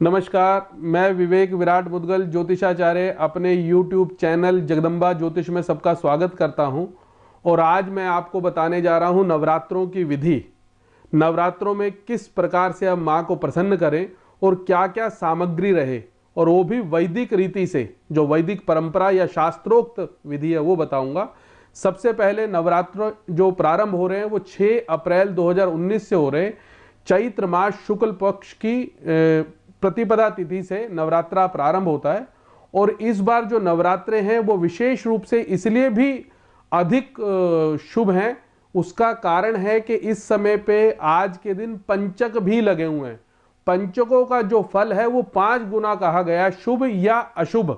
नमस्कार, मैं विवेक विराट मुदगल ज्योतिषाचार्य अपने YouTube चैनल जगदम्बा ज्योतिष में सबका स्वागत करता हूं। और आज मैं आपको बताने जा रहा हूं नवरात्रों की विधि। नवरात्रों में किस प्रकार से हम मां को प्रसन्न करें और क्या क्या सामग्री रहे, और वो भी वैदिक रीति से, जो वैदिक परंपरा या शास्त्रोक्त विधि है वो बताऊंगा। सबसे पहले नवरात्र जो प्रारंभ हो रहे हैं वो 6 अप्रैल 2019 से हो रहे हैं। चैत्र मास शुक्ल पक्ष की प्रतिपदा तिथि से नवरात्रा प्रारंभ होता है। और इस बार जो नवरात्रे हैं वो विशेष रूप से इसलिए भी अधिक शुभ हैं। उसका कारण है कि इस समय पे आज के दिन पंचक भी लगे हुए हैं। पंचकों का जो फल है वो 5 गुना कहा गया, शुभ या अशुभ।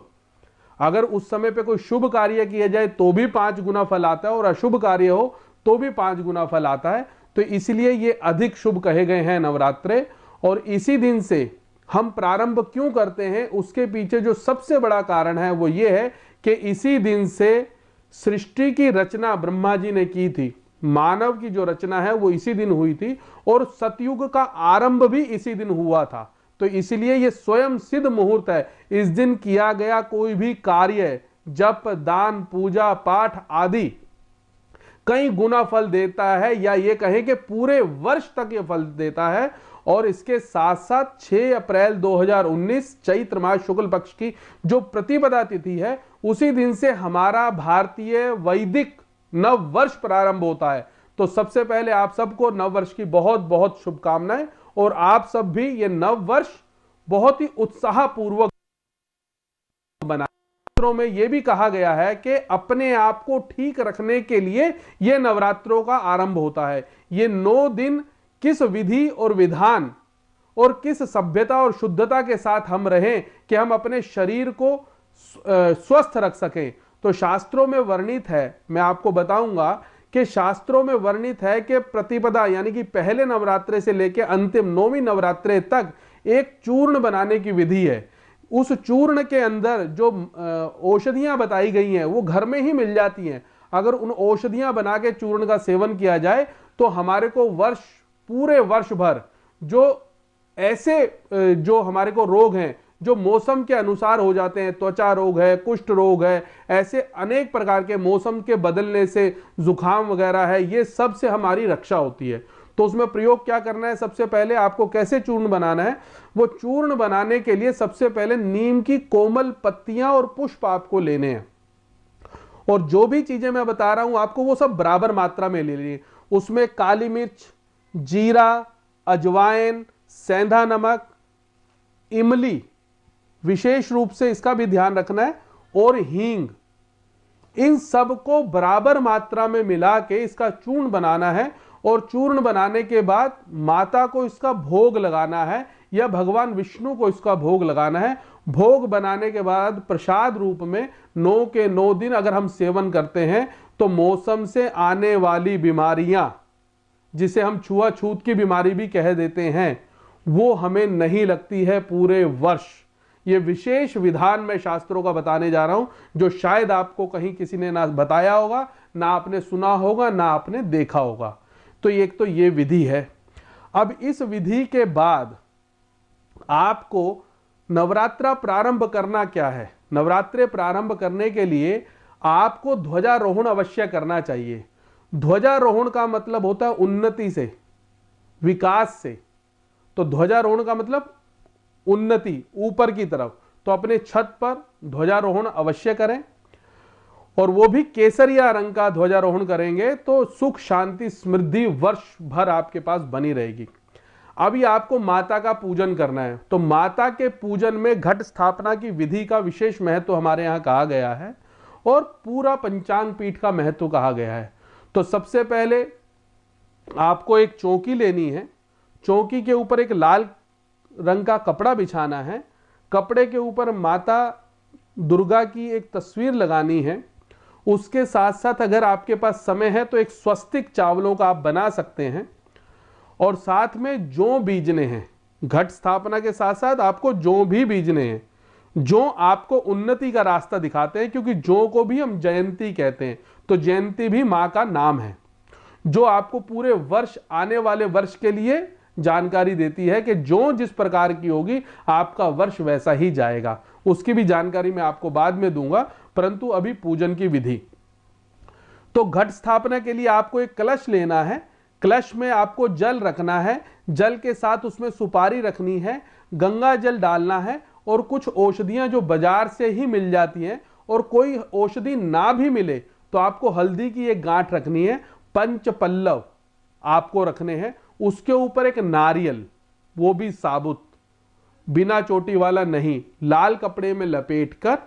अगर उस समय पे कोई शुभ कार्य किया जाए तो भी 5 गुना फल आता है, और अशुभ कार्य हो तो भी 5 गुना फल आता है। तो इसलिए ये अधिक शुभ कहे गए हैं नवरात्रे। और इसी दिन से हम प्रारंभ क्यों करते हैं, उसके पीछे जो सबसे बड़ा कारण है वो ये है कि इसी दिन से सृष्टि की रचना ब्रह्मा जी ने की थी। मानव की जो रचना है वो इसी दिन हुई थी, और सतयुग का आरंभ भी इसी दिन हुआ था। तो इसलिए ये स्वयं सिद्ध मुहूर्त है। इस दिन किया गया कोई भी कार्य, जप, दान, पूजा पाठ आदि कई गुना फल देता है, या ये कहें कि पूरे वर्ष तक ये फल देता है। और इसके साथ साथ 6 अप्रैल 2019 चैत्र मास शुक्ल पक्ष की जो प्रतिपदा तिथि है, उसी दिन से हमारा भारतीय वैदिक नव वर्ष प्रारंभ होता है। तो सबसे पहले आप सबको नव वर्ष की बहुत बहुत शुभकामनाएं, और आप सब भी ये नव वर्ष बहुत ही उत्साहपूर्वक बनाएं। नवरात्रों में यह भी कहा गया है कि अपने आप को ठीक रखने के लिए यह नवरात्रों का आरंभ होता है। ये 9 दिन किस विधि और विधान और किस सभ्यता और शुद्धता के साथ हम रहें कि हम अपने शरीर को स्वस्थ रख सकें, तो शास्त्रों में वर्णित है। मैं आपको बताऊंगा कि शास्त्रों में वर्णित है कि प्रतिपदा यानी कि पहले नवरात्रे से लेकर अंतिम 9वीं नवरात्रे तक एक चूर्ण बनाने की विधि है। उस चूर्ण के अंदर जो औषधियां बताई गई हैं वो घर में ही मिल जाती हैं। अगर उन औषधियां बना के चूर्ण का सेवन किया जाए तो हमारे को पूरे वर्ष भर जो ऐसे जो हमारे को रोग हैं, जो मौसम के अनुसार हो जाते हैं, त्वचा रोग है, कुष्ठ रोग है, ऐसे अनेक प्रकार के मौसम के बदलने से जुकाम वगैरह है, ये सब से हमारी रक्षा होती है। तो उसमें प्रयोग क्या करना है, सबसे पहले आपको कैसे चूर्ण बनाना है, वो चूर्ण बनाने के लिए सबसे पहले नीम की कोमल पत्तियां और पुष्प आपको लेने हैं। और जो भी चीजें मैं बता रहा हूं आपको वो सब बराबर मात्रा में ले लीजिए। उसमें काली मिर्च, जीरा, अजवाइन, सेंधा नमक, इमली, विशेष रूप से इसका भी ध्यान रखना है, और हींग, इन सब को बराबर मात्रा में मिला के इसका चूर्ण बनाना है। और चूर्ण बनाने के बाद माता को इसका भोग लगाना है, या भगवान विष्णु को इसका भोग लगाना है। भोग बनाने के बाद प्रसाद रूप में 9 के 9 दिन अगर हम सेवन करते हैं तो मौसम से आने वाली बीमारियां, जिसे हम छुआछूत की बीमारी भी कह देते हैं, वो हमें नहीं लगती है पूरे वर्ष। ये विशेष विधान मैं शास्त्रों का बताने जा रहा हूं, जो शायद आपको कहीं किसी ने ना बताया होगा, ना आपने सुना होगा, ना आपने देखा होगा। तो एक तो ये विधि है। अब इस विधि के बाद आपको नवरात्रा प्रारंभ करना क्या है। नवरात्रे प्रारंभ करने के लिए आपको ध्वजारोहण अवश्य करना चाहिए। ध्वजारोहण का मतलब होता है उन्नति से, विकास से। तो ध्वजारोहण का मतलब उन्नति, ऊपर की तरफ। तो अपने छत पर ध्वजारोहण अवश्य करें, और वो भी केसरिया रंग का ध्वजारोहण करेंगे तो सुख, शांति, समृद्धि वर्ष भर आपके पास बनी रहेगी। अभी आपको माता का पूजन करना है, तो माता के पूजन में घट स्थापना की विधि का विशेष महत्व हमारे यहां कहा गया है, और पूरा पंचांग पीठ का महत्व कहा गया है। तो सबसे पहले आपको एक चौकी लेनी है। चौकी के ऊपर एक लाल रंग का कपड़ा बिछाना है। कपड़े के ऊपर माता दुर्गा की एक तस्वीर लगानी है। उसके साथ साथ अगर आपके पास समय है तो एक स्वस्तिक चावलों का आप बना सकते हैं, और साथ में जौ बीजने हैं। घट स्थापना के साथ साथ आपको जौ भी बीजने हैं, जो आपको उन्नति का रास्ता दिखाते हैं, क्योंकि जौ को भी हम जयंती कहते हैं। तो जयंती भी मां का नाम है, जो आपको पूरे वर्ष, आने वाले वर्ष के लिए जानकारी देती है कि जो जिस प्रकार की होगी आपका वर्ष वैसा ही जाएगा। उसकी भी जानकारी मैं आपको बाद में दूंगा, परंतु अभी पूजन की विधि। तो घट स्थापना के लिए आपको एक कलश लेना है। कलश में आपको जल रखना है, जल के साथ उसमें सुपारी रखनी है, गंगा जल डालना है और कुछ औषधियां जो बाजार से ही मिल जाती हैं, और कोई औषधि ना भी मिले तो आपको हल्दी की एक गांठ रखनी है, पंच पल्लव आपको रखने हैं, उसके ऊपर एक नारियल, वो भी साबुत, बिना चोटी वाला नहीं, लाल कपड़े में लपेटकर,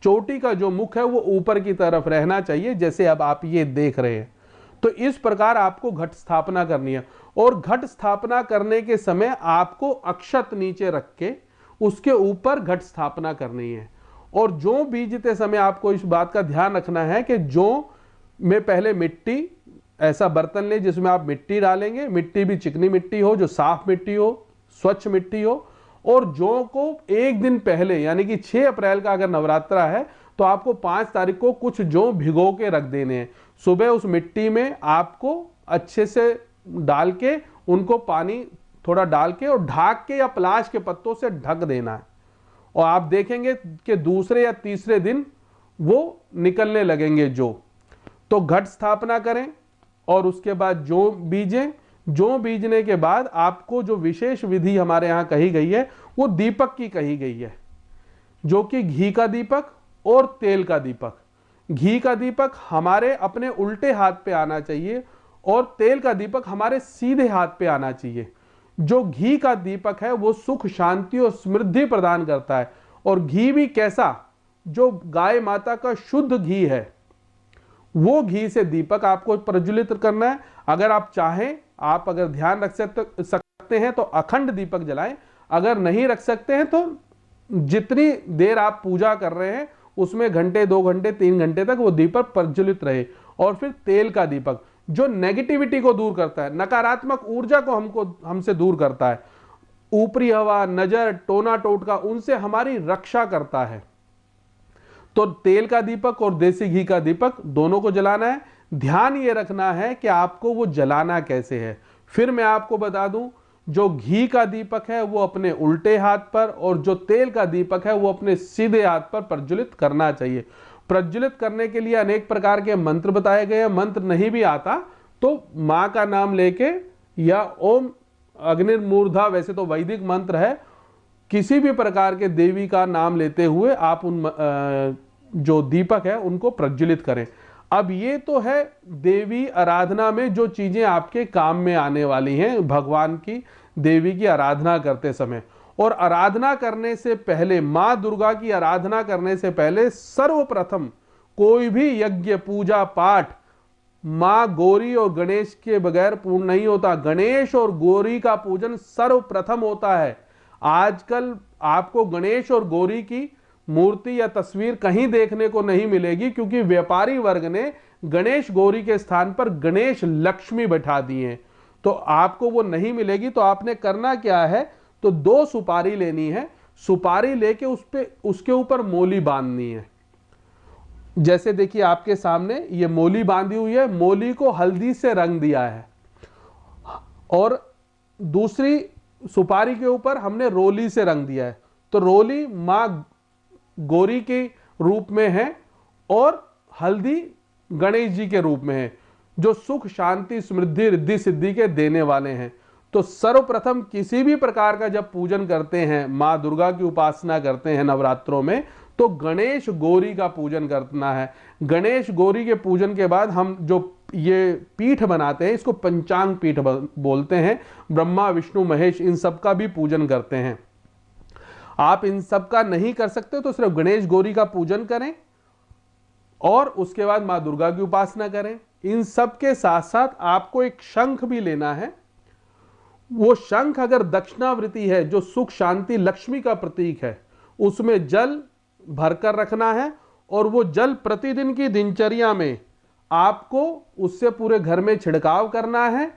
चोटी का जो मुख है वो ऊपर की तरफ रहना चाहिए, जैसे अब आप ये देख रहे हैं। तो इस प्रकार आपको घट स्थापना करनी है। और घट स्थापना करने के समय आपको अक्षत नीचे रख के उसके ऊपर घट स्थापना करनी है। और जौ बीजते समय आपको इस बात का ध्यान रखना है कि जौ में पहले मिट्टी, ऐसा बर्तन ले जिसमें आप मिट्टी डालेंगे, मिट्टी भी चिकनी मिट्टी हो, जो साफ मिट्टी हो, स्वच्छ मिट्टी हो। और जौ को एक दिन पहले, यानी कि 6 अप्रैल का अगर नवरात्रा है तो आपको 5 तारीख को कुछ जौ भिगो के रख देने हैं। सुबह उस मिट्टी में आपको अच्छे से डाल के, उनको पानी थोड़ा डाल के और ढाक के या प्लाश के पत्तों से ढक देना है। और आप देखेंगे कि दूसरे या तीसरे दिन वो निकलने लगेंगे जौ। तो घट स्थापना करें और उसके बाद जौ बीजें। जौ बीजने के बाद आपको जो विशेष विधि हमारे यहां कही गई है वो दीपक की कही गई है, जो कि घी का दीपक और तेल का दीपक। घी का दीपक हमारे अपने उल्टे हाथ पे आना चाहिए और तेल का दीपक हमारे सीधे हाथ पे आना चाहिए। जो घी का दीपक है वो सुख, शांति और समृद्धि प्रदान करता है। और घी भी कैसा, जो गाय माता का शुद्ध घी है, वो घी से दीपक आपको प्रज्वलित करना है। अगर आप चाहें, आप अगर ध्यान रख सकते हैं तो अखंड दीपक जलाएं। अगर नहीं रख सकते हैं तो जितनी देर आप पूजा कर रहे हैं उसमें घंटे, 2 घंटे, 3 घंटे तक वो दीपक प्रज्वलित रहे। और फिर तेल का दीपक, जो नेगेटिविटी को दूर करता है, नकारात्मक ऊर्जा को हमसे दूर करता है, ऊपरी हवा, नजर, टोना टोटका, उनसे हमारी रक्षा करता है। तो तेल का दीपक और देसी घी का दीपक दोनों को जलाना है। ध्यान ये रखना है कि आपको वो जलाना कैसे है। फिर मैं आपको बता दूं, जो घी का दीपक है वो अपने उल्टे हाथ पर और जो तेल का दीपक है वो अपने सीधे हाथ पर प्रज्वलित करना चाहिए। प्रज्वलित करने के लिए अनेक प्रकार के मंत्र बताए गए हैं। मंत्र नहीं भी आता तो मां का नाम लेके या ओम अग्निर्मूर्धा, वैसे तो वैदिक मंत्र है, किसी भी प्रकार के देवी का नाम लेते हुए आप उन जो दीपक है उनको प्रज्वलित करें। अब ये तो है देवी आराधना में जो चीजें आपके काम में आने वाली हैं भगवान की, देवी की आराधना करते समय। और आराधना करने से पहले, मां दुर्गा की आराधना करने से पहले सर्वप्रथम कोई भी यज्ञ, पूजा पाठ मां गौरी और गणेश के बगैर पूर्ण नहीं होता। गणेश और गौरी का पूजन सर्वप्रथम होता है। आजकल आपको गणेश और गौरी की मूर्ति या तस्वीर कहीं देखने को नहीं मिलेगी, क्योंकि व्यापारी वर्ग ने गणेश गौरी के स्थान पर गणेश लक्ष्मी बैठा दी है। तो आपको वो नहीं मिलेगी। तो आपने करना क्या है, तो 2 सुपारी लेनी है। सुपारी लेके उसके ऊपर मोली बांधनी है। जैसे देखिए आपके सामने ये मोली बांधी हुई है, मोली को हल्दी से रंग दिया है और दूसरी सुपारी के ऊपर हमने रोली से रंग दिया है। तो रोली मां गौरी के रूप में है और हल्दी गणेश जी के रूप में है, जो सुख, शांति, समृद्धि, रिद्धि, सिद्धि के देने वाले हैं। तो सर्वप्रथम किसी भी प्रकार का जब पूजन करते हैं, मां दुर्गा की उपासना करते हैं नवरात्रों में, तो गणेश गौरी का पूजन करना है। गणेश गौरी के पूजन के बाद हम जो ये पीठ बनाते हैं, इसको पंचांग पीठ बोलते हैं। ब्रह्मा, विष्णु, महेश, इन सब का भी पूजन करते हैं। आप इन सब का नहीं कर सकते तो सिर्फ गणेश गौरी का पूजन करें और उसके बाद मां दुर्गा की उपासना करें। इन सब के साथ साथ आपको एक शंख भी लेना है। वो शंख अगर दक्षिणावृत्ति है, जो सुख, शांति, लक्ष्मी का प्रतीक है, उसमें जल भरकर रखना है और वो जल प्रतिदिन की दिनचर्या में आपको उससे पूरे घर में छिड़काव करना है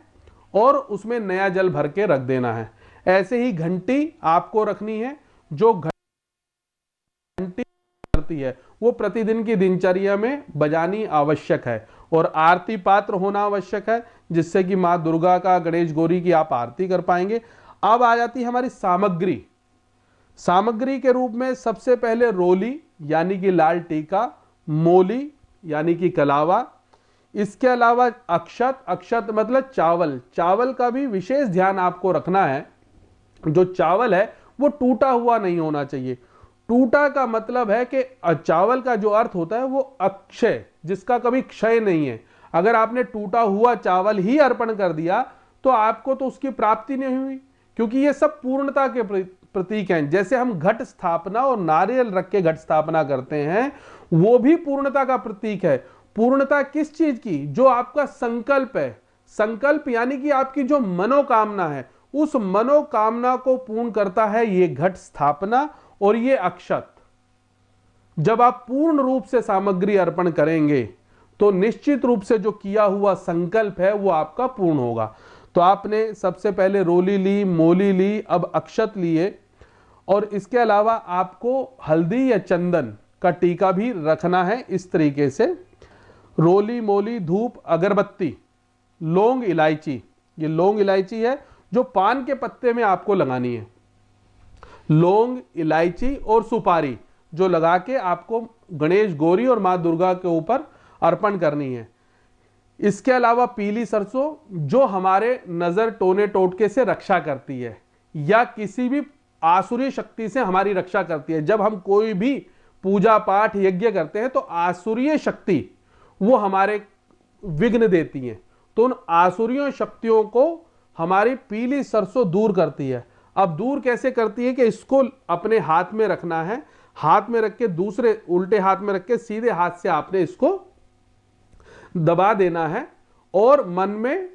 और उसमें नया जल भर के रख देना है। ऐसे ही घंटी आपको रखनी है। जो घंटी करती है वो प्रतिदिन की दिनचर्या में बजानी आवश्यक है और आरती पात्र होना आवश्यक है। जिससे कि माँ दुर्गा का, गणेश गौरी की आप आरती कर पाएंगे। अब आ जाती है हमारी सामग्री। सामग्री के रूप में सबसे पहले रोली यानी कि लाल टीका, मोली यानी कि कलावा, इसके अलावा अक्षत, अक्षत मतलब चावल। चावल का भी विशेष ध्यान आपको रखना है। जो चावल है वो टूटा हुआ नहीं होना चाहिए। टूटा का मतलब है कि चावल का जो अर्थ होता है वो अक्षय, जिसका कभी क्षय नहीं है। अगर आपने टूटा हुआ चावल ही अर्पण कर दिया तो आपको तो उसकी प्राप्ति नहीं हुई, क्योंकि ये सब पूर्णता के प्रतीक हैं। जैसे हम घट स्थापना और नारियल रख के घट स्थापना करते हैं, वो भी पूर्णता का प्रतीक है। पूर्णता किस चीज की? जो आपका संकल्प है। संकल्प यानी कि आपकी जो मनोकामना है, उस मनोकामना को पूर्ण करता है ये घट स्थापना और ये अक्षत। जब आप पूर्ण रूप से सामग्री अर्पण करेंगे तो निश्चित रूप से जो किया हुआ संकल्प है वो आपका पूर्ण होगा। तो आपने सबसे पहले रोली ली, मोली ली, अब अक्षत लिए, और इसके अलावा आपको हल्दी या चंदन का टीका भी रखना है। इस तरीके से रोली, मोली, धूप, अगरबत्ती, लौंग, इलायची, ये लौंग इलायची है जो पान के पत्ते में आपको लगानी है। लौंग, इलायची और सुपारी जो लगा के आपको गणेश गौरी और मां दुर्गा के ऊपर अर्पण करनी है। इसके अलावा पीली सरसों जो हमारे नजर, टोने, टोटके से रक्षा करती है या किसी भी आसुरी शक्ति से हमारी रक्षा करती है। जब हम कोई भी पूजा पाठ यज्ञ करते हैं तो आसुरीय शक्ति वो हमारे विघ्न देती हैं, तो उन आसुरियों शक्तियों को हमारी पीली सरसों दूर करती है। अब दूर कैसे करती है कि इसको अपने हाथ में रखना है, हाथ में रख के दूसरे उल्टे हाथ में रख के सीधे हाथ से आपने इसको दबा देना है और मन में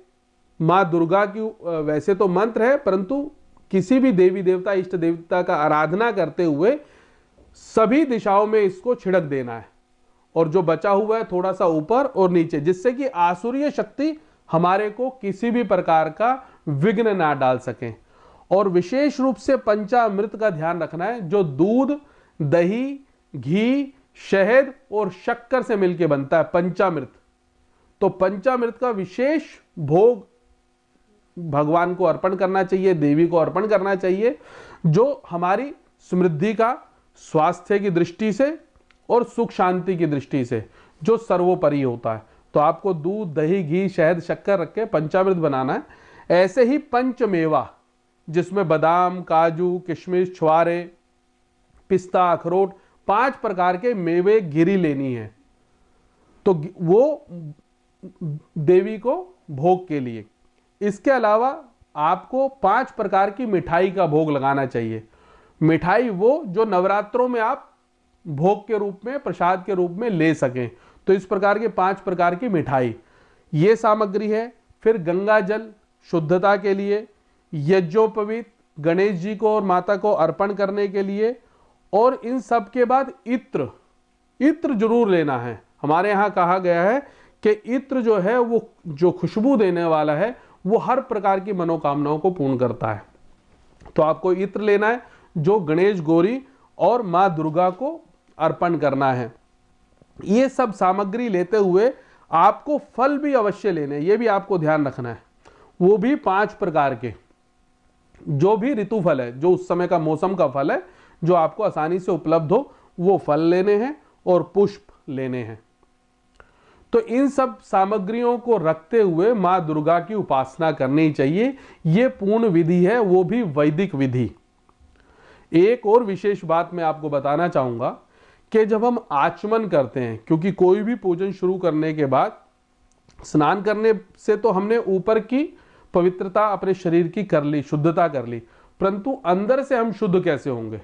मां दुर्गा की वैसे तो मंत्र है, परंतु किसी भी देवी देवता, इष्ट देवता का आराधना करते हुए सभी दिशाओं में इसको छिड़क देना है, और जो बचा हुआ है थोड़ा सा ऊपर और नीचे, जिससे कि आसुरीय शक्ति हमारे को किसी भी प्रकार का विघ्न ना डाल सके। और विशेष रूप से पंचामृत का ध्यान रखना है, जो दूध, दही, घी, शहद और शक्कर से मिलकर बनता है पंचामृत। तो पंचामृत का विशेष भोग भगवान को अर्पण करना चाहिए, देवी को अर्पण करना चाहिए, जो हमारी समृद्धि का, स्वास्थ्य की दृष्टि से और सुख शांति की दृष्टि से जो सर्वोपरि होता है। तो आपको दूध, दही, घी, शहद, शक्कर रख के पंचामृत बनाना है। ऐसे ही पंचमेवा, जिसमें बादाम, काजू, किशमिश, छुआरे, पिस्ता, अखरोट, 5 प्रकार के मेवे गिरी लेनी है, तो वो देवी को भोग के लिए। इसके अलावा आपको 5 प्रकार की मिठाई का भोग लगाना चाहिए। मिठाई वो जो नवरात्रों में आप भोग के रूप में, प्रसाद के रूप में ले सकें। तो इस प्रकार के 5 प्रकार की मिठाई, ये सामग्री है। फिर गंगा जल शुद्धता के लिए, यज्ञोपवीत गणेश जी को और माता को अर्पण करने के लिए, और इन सब के बाद इत्र, इत्र जरूर लेना है। हमारे यहाँ कहा गया है कि इत्र जो है वो जो खुशबू देने वाला है वो हर प्रकार की मनोकामनाओं को पूर्ण करता है। तो आपको इत्र लेना है जो गणेश गौरी और मां दुर्गा को अर्पण करना है। ये सब सामग्री लेते हुए आपको फल भी अवश्य लेने, ये भी आपको ध्यान रखना है। वो भी 5 प्रकार के, जो भी ऋतु फल है, जो उस समय का मौसम का फल है, जो आपको आसानी से उपलब्ध हो, वो फल लेने हैं और पुष्प लेने हैं। तो इन सब सामग्रियों को रखते हुए मां दुर्गा की उपासना करनी चाहिए। ये पूर्ण विधि है, वो भी वैदिक विधि। एक और विशेष बात मैं आपको बताना चाहूंगा कि जब हम आचमन करते हैं, क्योंकि कोई भी पूजन शुरू करने के बाद स्नान करने से तो हमने ऊपर की पवित्रता अपने शरीर की कर ली, शुद्धता कर ली, परंतु अंदर से हम शुद्ध कैसे होंगे?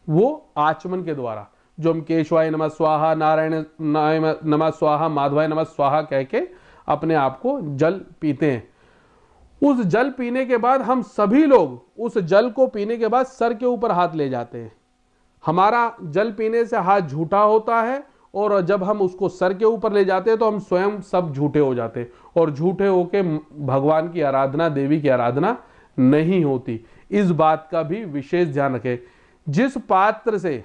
वो आचमन के द्वारा, जो हम केशवाय नमः स्वाहा, नारायण नमः स्वाहा, माधवाय नमः स्वाहा कह के अपने आप को जल पीते हैं। उस जल पीने के बाद हम सभी लोग उस जल को पीने के बाद सर के ऊपर हाथ ले जाते हैं। हमारा जल पीने से हाथ झूठा होता है, और जब हम उसको सर के ऊपर ले जाते हैं तो हम स्वयं सब झूठे हो जाते हैं, और झूठे होके भगवान की आराधना, देवी की आराधना नहीं होती। इस बात का भी विशेष ध्यान रखें। जिस पात्र से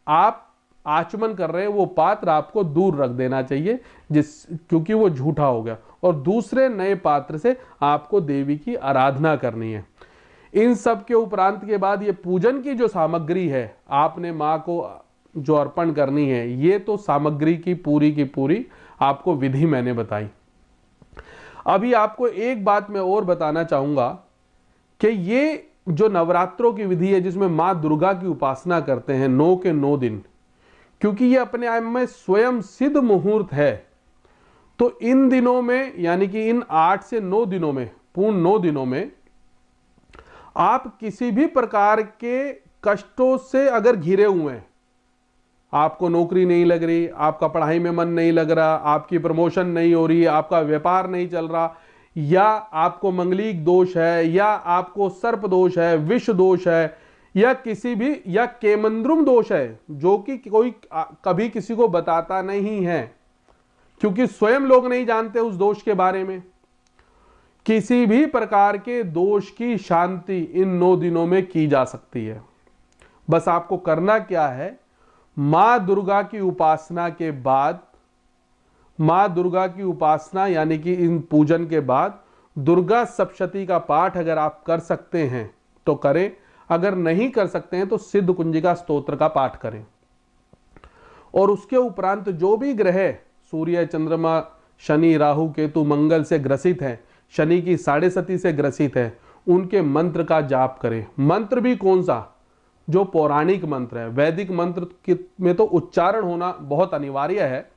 आप आचमन कर रहे हैं वो पात्र आपको दूर रख देना चाहिए, क्योंकि वो झूठा हो गया, और दूसरे नए पात्र से आपको देवी की आराधना करनी है। इन सब के उपरांत के बाद ये पूजन की जो सामग्री है आपने माँ को जो अर्पण करनी है, ये तो सामग्री की पूरी आपको विधि मैंने बताई। अभी आपको एक बात मैं और बताना चाहूंगा कि ये जो नवरात्रों की विधि है जिसमें माँ दुर्गा की उपासना करते हैं 9 के 9 दिन, क्योंकि ये अपने आप में स्वयं सिद्ध मुहूर्त है, तो इन दिनों में यानी कि इन 8 से 9 दिनों में, पूर्ण 9 दिनों में आप किसी भी प्रकार के कष्टों से अगर घिरे हुए हैं, आपको नौकरी नहीं लग रही, आपका पढ़ाई में मन नहीं लग रहा, आपकी प्रमोशन नहीं हो रही, आपका व्यापार नहीं चल रहा, या आपको मंगलिक दोष है, या आपको सर्प दोष है, विष दोष है, या किसी भी या केमंद्रुम दोष है जो कि कोई कभी किसी को बताता नहीं है, क्योंकि स्वयं लोग नहीं जानते उस दोष के बारे में। किसी भी प्रकार के दोष की शांति इन 9 दिनों में की जा सकती है। बस आपको करना क्या है, मां दुर्गा की उपासना के बाद, मां दुर्गा की उपासना यानी कि इन पूजन के बाद दुर्गा सप्तशती का पाठ अगर आप कर सकते हैं तो करें, अगर नहीं कर सकते हैं तो सिद्ध कुंजिका स्तोत्र का पाठ करें। और उसके उपरांत जो भी ग्रह सूर्य, चंद्रमा, शनि, राहु, केतु, मंगल से ग्रसित है, शनि की 7.5 से ग्रसित है, उनके मंत्र का जाप करें। मंत्र भी कौन सा, जो पौराणिक मंत्र है। वैदिक मंत्र में तो उच्चारण होना बहुत अनिवार्य है,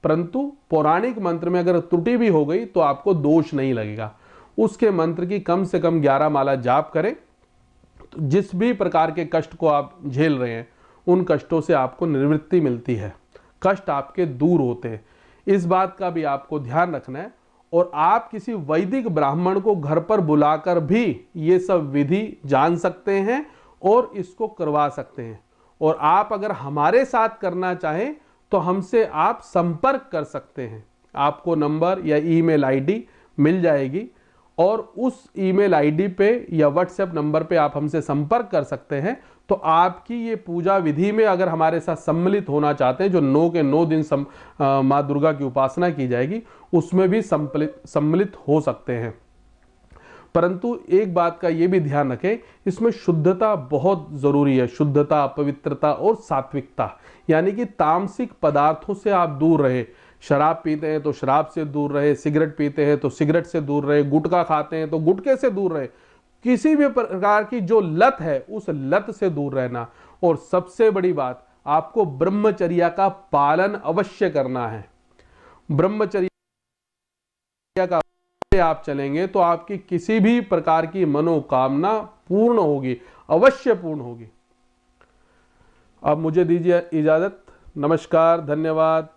परंतु पौराणिक मंत्र में अगर त्रुटि भी हो गई तो आपको दोष नहीं लगेगा। उसके मंत्र की कम से कम 11 माला जाप करें। तो जिस भी प्रकार के कष्ट को आप झेल रहे हैं उन कष्टों से आपको निवृत्ति मिलती है, कष्ट आपके दूर होते हैं। इस बात का भी आपको ध्यान रखना है। और आप किसी वैदिक ब्राह्मण को घर पर बुलाकर भी ये सब विधि जान सकते हैं और इसको करवा सकते हैं। और आप अगर हमारे साथ करना चाहें तो हमसे आप संपर्क कर सकते हैं। आपको नंबर या ईमेल आईडी मिल जाएगी, और उस ईमेल आईडी पे या व्हाट्सएप नंबर पे आप हमसे संपर्क कर सकते हैं। तो आपकी ये पूजा विधि में अगर हमारे साथ सम्मिलित होना चाहते हैं, जो 9 के 9 दिन माँ दुर्गा की उपासना की जाएगी, उसमें भी सम्मिलित हो सकते हैं। परंतु एक बात का ये भी ध्यान रखें, इसमें शुद्धता बहुत जरूरी है। शुद्धता, पवित्रता और सात्विकता, यानी कि तामसिक पदार्थों से आप दूर रहे। शराब पीते हैं तो शराब से दूर रहे, सिगरेट पीते हैं तो सिगरेट से दूर रहे, गुटखा खाते हैं तो गुटखे से दूर रहे। किसी भी प्रकार की जो लत है उस लत से दूर रहना। और सबसे बड़ी बात, आपको ब्रह्मचर्या का पालन अवश्य करना है। ब्रह्मचर्या का आप चलेंगे तो आपकी किसी भी प्रकार की मनोकामना पूर्ण होगी, अवश्य पूर्ण होगी। अब मुझे दीजिए इजाजत। नमस्कार, धन्यवाद।